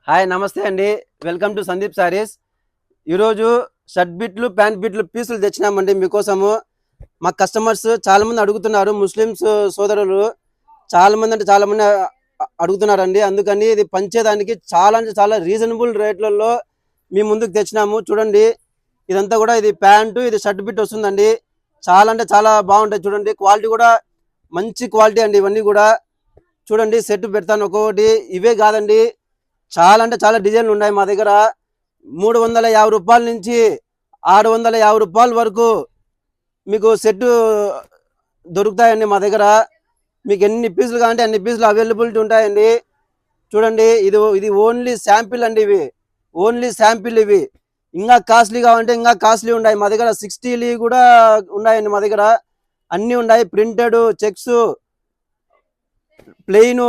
Hi నమస్తే అండి. Welcome to Sandeep saris. ఈరోజు షర్ట్ బిట్లు ప్యాంట్ బిట్లు పీసులు తెచ్చినామండి మీకోసము. మా కస్టమర్స్ చాలామంది అడుగుతున్నారు, ముస్లిమ్స్ సోదరులు చాలామంది అంటే చాలామంది అడుగుతున్నారండి. అందుకని ఇది పంచేదానికి చాలా అంటే చాలా రీజనబుల్ రేట్లలో మీ ముందుకు తెచ్చినాము. చూడండి, ఇదంతా కూడా ఇది ప్యాంటు, ఇది షర్ట్ బిట్ వస్తుందండి. చాలా అంటే చాలా బాగుంటాయి. చూడండి, క్వాలిటీ కూడా మంచి క్వాలిటీ అండి. ఇవన్నీ కూడా చూడండి, సెట్ పెడతాను ఒక్కొక్కటి. ఇవే కాదండి, చాలా అంటే చాలా డిజైన్లు ఉన్నాయి మా దగ్గర. 350 రూపాయల నుంచి 650 రూపాయల వరకు మీకు సెట్ దొరుకుతాయండి మా దగ్గర. మీకు ఎన్ని పీసులు కావాలంటే అన్ని పీసులు అవైలబిలిటీ ఉంటాయండి. చూడండి, ఇది ఓన్లీ శాంపిల్ అండి. ఇవి ఓన్లీ శాంపిల్. ఇవి ఇంకా కాస్ట్లీ కావాలంటే ఇంకా కాస్ట్లీ ఉన్నాయి మా దగ్గర. 60 కూడా ఉన్నాయండి మా దగ్గర. అన్నీ ఉన్నాయి. ప్రింటెడ్, చెక్స్, ప్లెయిన్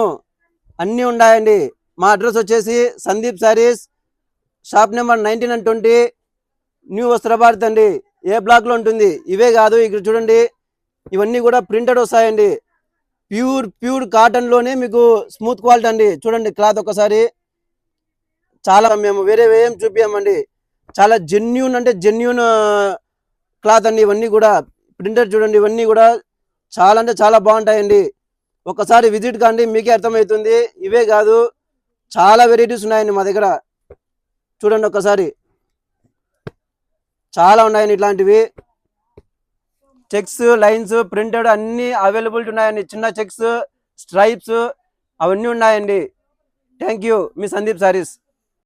అన్నీ ఉన్నాయండి. మా అడ్రస్ వచ్చేసి Sandeep sarees, shop number 19 and 20, new Vastrabharat అండి. ఏ బ్లాక్లో ఉంటుంది. ఇవే కాదు, ఇక్కడ చూడండి, ఇవన్నీ కూడా ప్రింటెడ్ వస్తాయండి. ప్యూర్ కాటన్లోనే మీకు స్మూత్ క్వాలిటీ అండి. చూడండి క్లాత్ ఒకసారి. చాలా మేము వేరే ఏం చూపించామండి. చాలా జెన్యూన్ అంటే జెన్యూన్ క్లాత్ అండి. ఇవన్నీ కూడా ప్రింటెడ్. చూడండి, ఇవన్నీ కూడా చాలా అంటే చాలా బాగుంటాయండి. ఒకసారి విజిట్ కాండి, మీకే అర్థమవుతుంది. ఇవే కాదు, చాలా వెరైటీస్ ఉన్నాయండి మా దగ్గర. చూడండి ఒక్కసారి, చాలా ఉన్నాయండి ఇట్లాంటివి. చెక్స్, లైన్స్, ప్రింటెడ్ అన్నీ అవైలబిలిటీ ఉన్నాయండి. చిన్న చెక్స్, స్ట్రైప్స్ అవన్నీ ఉన్నాయండి. Thank you, me Sandeep saris.